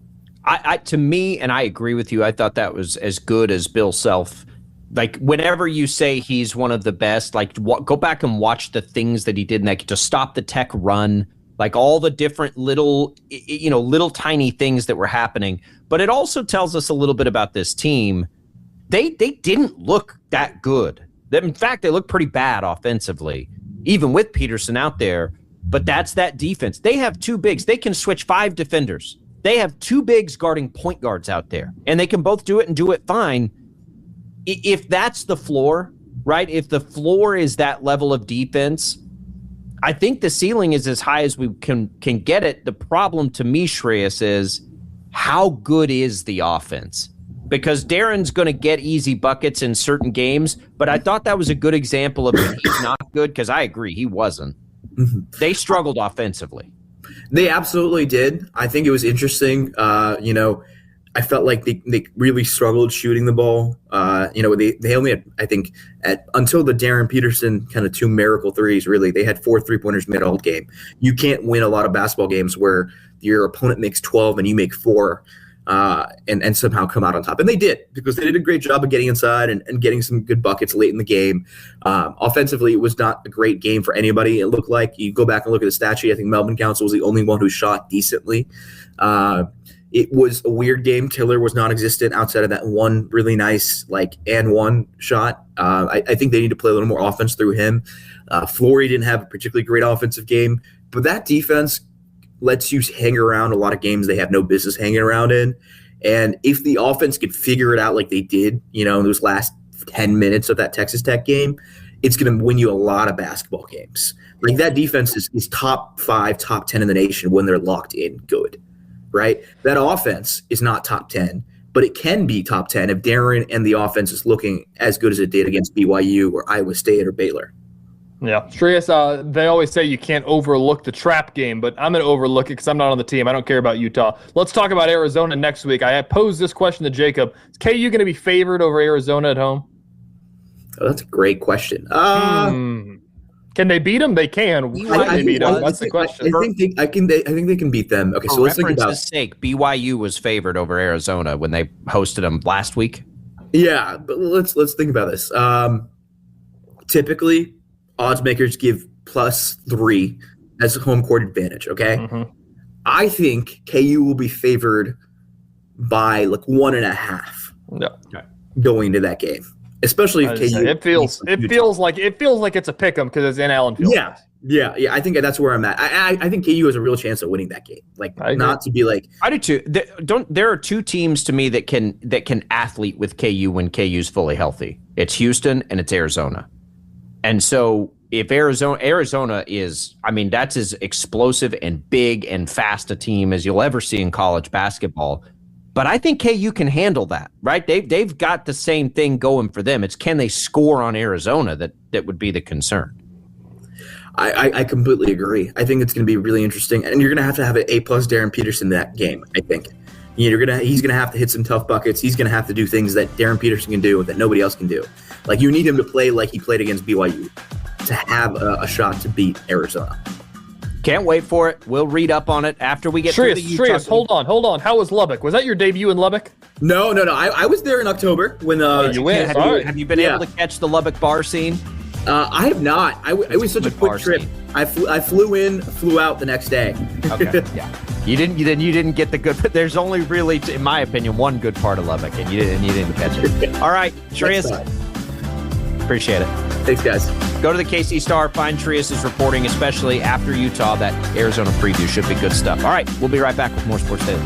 G: To me, and I agree with you, I thought that was as good as Bill Self. Like, whenever you say he's one of the best, like, go back and watch the things that he did in that to stop the Tech run, like all the different little tiny things that were happening. But it also tells us a little bit about this team. They didn't look that good. In fact, they look pretty bad offensively, even with Peterson out there. But that's that defense. They have two bigs. They can switch 5 defenders. They have 2 bigs guarding point guards out there, and they can both do it and do it fine. If that's the floor, right? If the floor is that level of defense, I think the ceiling is as high as we can get it. The problem to me, Shreyas, is how good is the offense? Because Darren's going to get easy buckets in certain games, but I thought that was a good example of he's not good, because I agree, he wasn't. Mm-hmm. They struggled offensively.
T: They absolutely did. I think it was interesting. I felt like they really struggled shooting the ball. They only had, I think, until the Darren Peterson kind of 2 miracle threes, really, they had 4 3-pointers made all game. You can't win a lot of basketball games where your opponent makes 12 and you make 4 and somehow come out on top. And they did, because they did a great job of getting inside and getting some good buckets late in the game. Offensively, it was not a great game for anybody. It looked like, you go back and look at the stat sheet, I think Melvin Council was the only one who shot decently. It was a weird game. Tiller was non-existent outside of that one really nice and one shot. I think they need to play a little more offense through him. Flory didn't have a particularly great offensive game, but that defense lets you hang around a lot of games they have no business hanging around in. And if the offense could figure it out like they did, in those last 10 minutes of that Texas Tech game, it's going to win you a lot of basketball games. Like that defense is top 5, top 10 in the nation when they're locked in good, right? That offense is not top 10, but it can be top 10 if Darren and the offense is looking as good as it did against BYU or Iowa State or Baylor.
H: Yeah. Shreyas, they always say you can't overlook the trap game, but I'm going to overlook it because I'm not on the team. I don't care about Utah. Let's talk about Arizona next week. I posed this question to Jacob. Is KU going to be favored over Arizona at home?
T: Oh, that's a great question.
H: Can they beat them? They can. Why they beat them? That's the question.
T: I think they can beat them. Okay, so let's think about. For reference's
G: sake, BYU was favored over Arizona when they hosted them last week.
T: Yeah, but let's think about this. Typically, odds makers give +3 as a home court advantage. Okay, I think KU will be favored by 1.5 going into that game. Especially if KU,
H: it feels like it's a pick 'em because it's in Allen Field.
T: Yeah. I think that's where I'm at. I think KU has a real chance of winning that game. Not to be like.
G: I do too. There are 2 teams to me that can athlete with KU when KU's fully healthy. It's Houston and it's Arizona. And so if Arizona is, that's as explosive and big and fast a team as you'll ever see in college basketball. But I think KU can handle that, right? They've got the same thing going for them. It's can they score on Arizona that would be the concern.
T: I completely agree. I think it's going to be really interesting, and you're going to have an A+ Darren Peterson that game. I think he's going to have to hit some tough buckets. He's going to have to do things that Darren Peterson can do that nobody else can do. Like, you need him to play like he played against BYU to have a shot to beat Arizona.
G: Can't wait for it. We'll read up on it after we get through the Utah.
H: Shreyas, hold on. How was Lubbock? Was that your debut in Lubbock?
T: No. I was there in October when
G: you went. Have you been able to catch the Lubbock bar scene?
T: I have not. It was such a quick trip. I flew in, flew out the next day.
G: Okay, yeah. You didn't get the good. But there's only really, in my opinion, one good part of Lubbock, and you didn't catch it. All right, Shreyas. Appreciate it.
T: Thanks, guys.
G: Go to the KC Star. Find Shreyas' reporting, especially after Utah. That Arizona preview should be good stuff. All right, we'll be right back with more Sports Daily.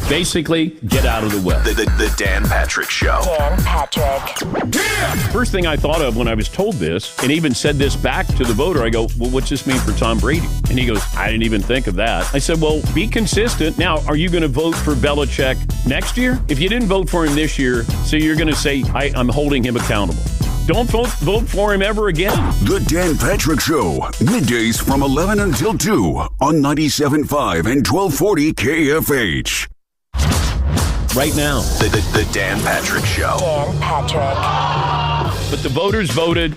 M: Basically, get out of the way.
S: The Dan Patrick Show.
N: Dan Patrick.
M: First thing I thought of when I was told this, and even said this back to the voter, I go, well, what's this mean for Tom Brady? And he goes, I didn't even think of that. I said, well, be consistent. Now, are you going to vote for Belichick next year? If you didn't vote for him this year, so you're going to say, I'm holding him accountable. Don't vote for him ever again.
E: The Dan Patrick Show, middays from 11 until 2 on 97.5 and 1240 KFH.
M: Right now.
S: The Dan Patrick Show.
N: Dan Patrick.
M: But the voters voted.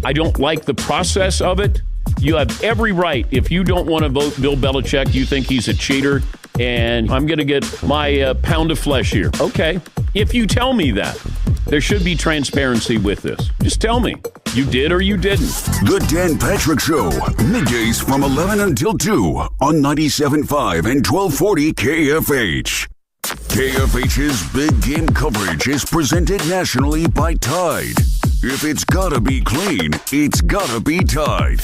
M: I don't like the process of it. You have every right. If you don't want to vote Bill Belichick, you think he's a cheater, and I'm going to get my pound of flesh here. Okay. If you tell me that, there should be transparency with this. Just tell me. You did or you didn't.
E: The Dan Patrick Show, middays from 11 until 2 on 97.5 and 1240 KFH. KFH's Big Game coverage is presented nationally by Tide. If it's gotta be clean, it's gotta be Tide.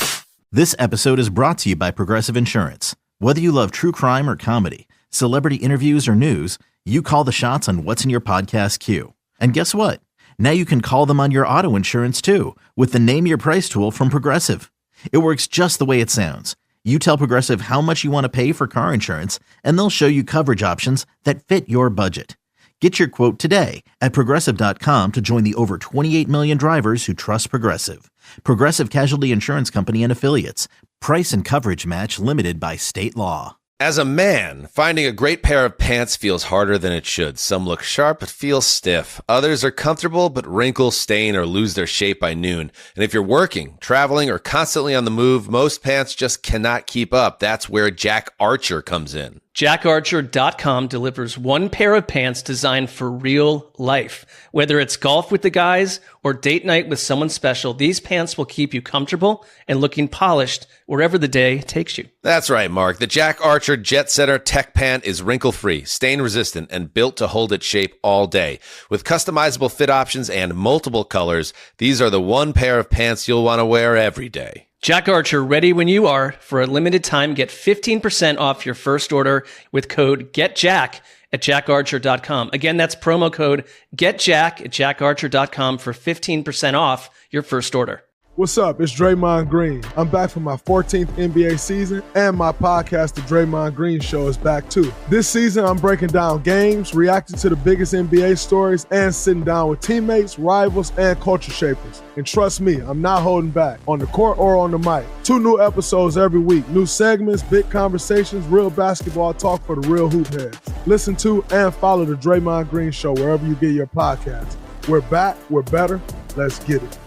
A: This episode is brought to you by Progressive Insurance. Whether you love true crime or comedy, celebrity interviews or news, you call the shots on what's in your podcast queue. And guess what? Now you can call them on your auto insurance too with the Name Your Price tool from Progressive. It works just the way it sounds. You tell Progressive how much you want to pay for car insurance, and they'll show you coverage options that fit your budget. Get your quote today at Progressive.com to join the over 28 million drivers who trust Progressive. Progressive Casualty Insurance Company and Affiliates. Price and coverage match limited by state law.
C: As a man, finding a great pair of pants feels harder than it should. Some look sharp but feel stiff. Others are comfortable but wrinkle, stain, or lose their shape by noon. And if you're working, traveling, or constantly on the move, most pants just cannot keep up. That's where Jack Archer comes in.
B: JackArcher.com delivers one pair of pants designed for real life. Whether it's golf with the guys or date night with someone special, these pants will keep you comfortable and looking polished wherever the day takes you.
C: That's right, Mark. The Jack Archer Jet Setter Tech Pant is wrinkle-free, stain-resistant, and built to hold its shape all day. With customizable fit options and multiple colors, these are the one pair of pants you'll want to wear every day.
B: Jack Archer, ready when you are. For a limited time, get 15% off your first order with code GETJACK at jackarcher.com. Again, that's promo code GETJACK at jackarcher.com for 15% off your first order.
U: What's up? It's Draymond Green. I'm back for my 14th NBA season, and my podcast, The Draymond Green Show, is back too. This season, I'm breaking down games, reacting to the biggest NBA stories, and sitting down with teammates, rivals, and culture shapers. And trust me, I'm not holding back, on the court or on the mic. 2 new episodes every week, new segments, big conversations, real basketball talk for the real hoop heads. Listen to and follow The Draymond Green Show wherever you get your podcasts. We're back, we're better, let's get it.